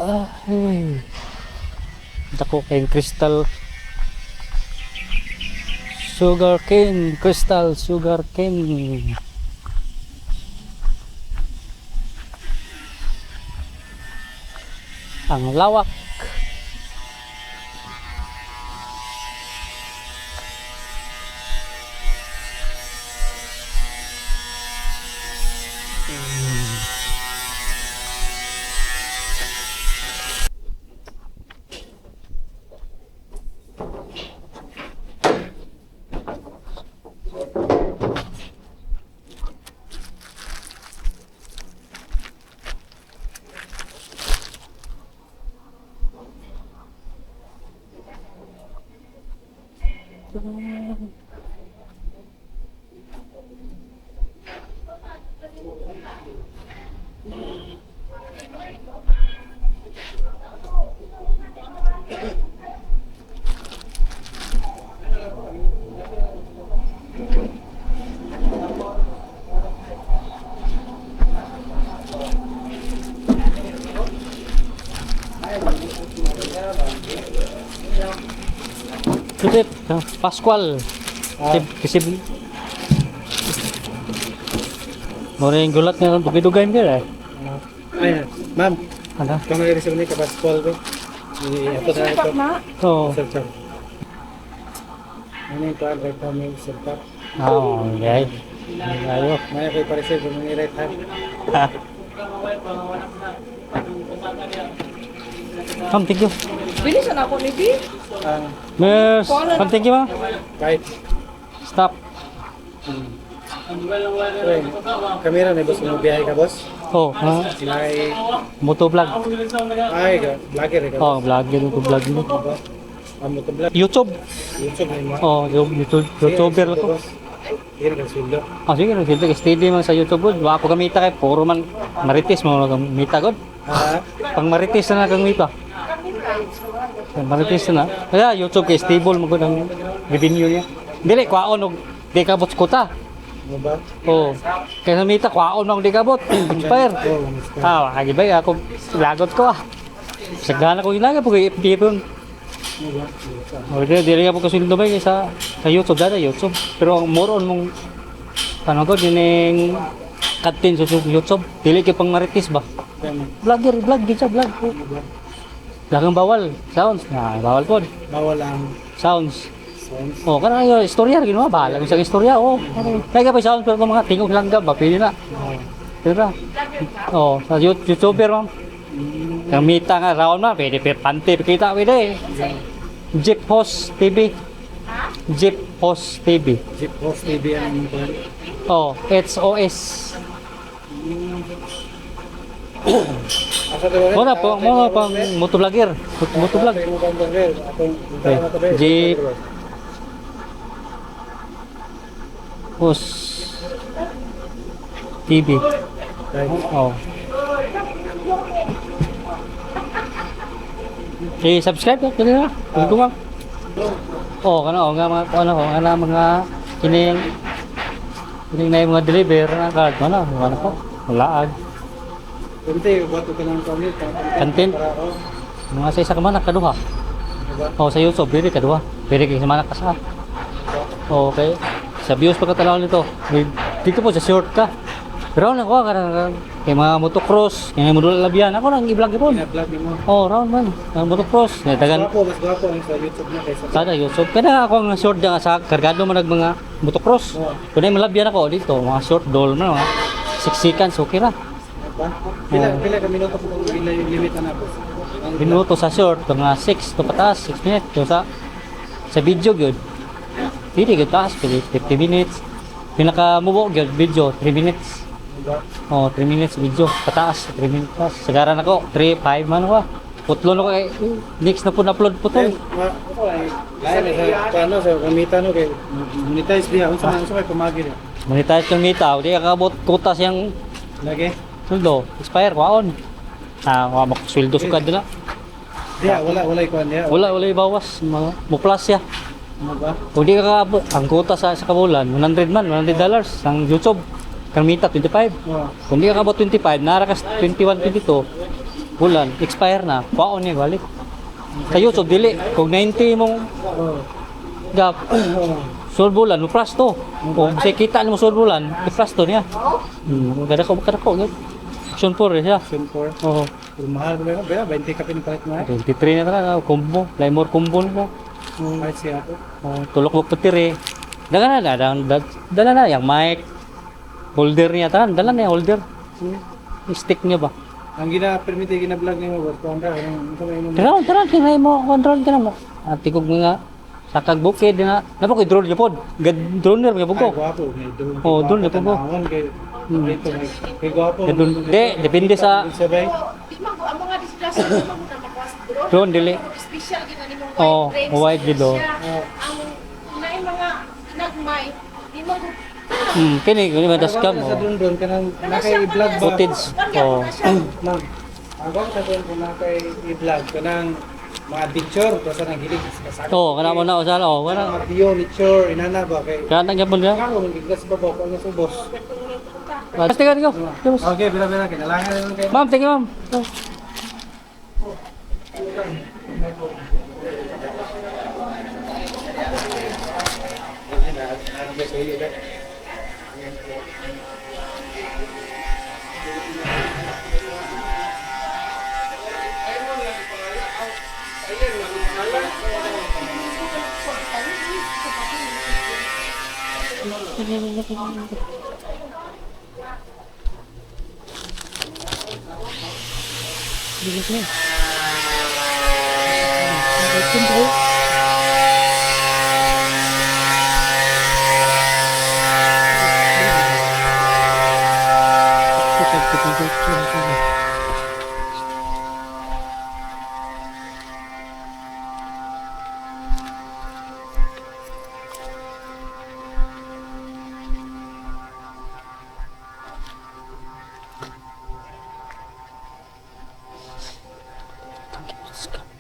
Ay. Dako kayong crystal. Sugar cane. Crystal sugar cane. Ang lawak. Sipit, Pascual. Kasi mura yung gulat nga dugay-dugay mo kaya. Ay, ma'am. Ano? Kung nag-receive ni Pascual ko. Ito na ito. Oo. Sir. Ano yung tuwan right now may sirtap? Oo, okay. Ayo. Maya kayo pa-receive kung may right hand. Thank you. Bilisan ako ni B. Miss, thank you ma. Kahit. Stop. Uy, kamera na gusto mo biyahe ka, boss? Oh, May... motovlog. Ay, vlogger ka. Oh, vlogger ko vlog mo. Motovlog. YouTube. YouTube na mo. Oh, YouTuber lang ko. Hindi ka sweldo. Ah, sige, nagsilta steady man sa YouTube good. Wa ako gamita kay puro man marites mo gamita god. Ha? Pang marites na gamita. Marites na. Kaya YouTube kay stable mo gud ang revenue niya. Dili kwaon og di kabot kota. Ano ba? Oh. Kaya namita kwaon mang di kabot. Inspire. Ah, kagi bay ako lagot ko ah. Sagana ko ilaga pag FB pun. Oh, dili ako kasuldo bay sa YouTube dada YouTube. Pero ang more on mong ano ko dining content sa YouTube. Dili kay pang marites ba? Vlogger, vlog gid sa vlog. Lagang bawal sounds. Nah, bawal pod. Bawal ang Sounds. sounds. Oh, kana yung istorya ginawa ba? Lang isang istorya oh. Kaya pa sounds pero mga tingog lang ba pili na. Tira. Oh, sa YouTuber ma'am. Kamita nga raon na, pwede pante kita pwede. Jeep Host TV. Jeep Host TV. Jeep Host TV ang tuwan. Oh, HOS. Asa to? Muna po, muna pang motovlogger. Motovlog. Jeep Host TV. Oh. Okay, subscribe ko kanina. Tungtungam. Oh, kana nga mga ana mga kining na yung mga deliver na card ano ko. Walaag. Kunti, bato ka ng kami. Content. Mga sa isa ka man kaduha. Oh, sa YouTube pwede kaduha. Pwede kay sama ka sa. Okay. Sa views pagkatanaw nito. Dito po sa short ka. Pero na ko karang kay mga motocross, kay modul labian ako nang i-vlog ipon. I-vlog mo. Oh, round man. Ang motocross, dagan Mas gwapo ang sa YouTube na kaysa sada YouTube. Kada ako ang short diyan sa kargado man nag mga motocross. Kuno malabyan ako dito, mga short doll man mga 6 seconds okay ra. Pila ka minuto po pila yung limit na po. Minuto sa short mga 6 to pataas 6 minutes to sa video gyud. Dili gyud taas 50 minutes. Pinaka mubo gyud video 3 minutes. Oh, 3 minutes video pataas 3 minutes. Sagaran ako 3 5 man ko. Putlon ako kay next na po na-upload po to. Paano sa kumita no kay monetize biya unsa kay pamagi. Monetize yung ngitaw, di kakabot kutas yung Lagi. sweldo, expire, kwaon. Ah, sweldo sukad na. Diya wala ikuan diya. Wala ibawas, mo-plus siya. Ano ba? Kung di ka kakabot, ang kutas sa kabulan, $100 $100 ang YouTube. Kamita 25. Oh. Kung di ka kakabot 25, nara ka 21, 22, bulan, expire na, kwaon niya balik. Sa YouTube, dili. Kung 90 mong Oh. gap, sul bulan, muprasto. Kung sa kita mo sul bulan, iprasto niya. Kada ko, gap. Action 4 siya. Option 4. Oo. Pero mahal ba yun? Baya, 20 ka pinapalit mo eh. 23 na talaga, combo. Lay more combo na. Kahit siya ako. Tulok mo patiri. Dala na, yung mic, holder niya, dala na yung holder. Stick niya ba? Ang gina-permite, gina-vlog niyo boss. Kung ano, Tara, kinay mo, control ka na mo. At tikog nga, sakag bukid nga. Napa ko drone niya po. Drone niya po ko. Ay, gwapo. May drone. Oh, drone niya po ko. Tanawan kay... Ito, may gwapo. Depende sa Sabay. Di man ang mga displaced di man na makwas drone. drone, dili. Special gina nimong Oh, frames. wide video. Ang naay mga nagmay di mo Kini, kini man tas cam. Sa drone ka nang naka-i-vlog ba? Footage. Oh. Ma'am, ang sa drone kung naka-i-vlog ka nang mga picture ko sa nang hilig sa Oh, kana mo na usala. Oh, wala. mga video, nature, inana ba kay Kana gyapon niya. ako magigas ba ba ko sa boss. Basta ka go. Okay, bila kinalangan naman kayo. Ma'am, thank you, ma'am. Let's go.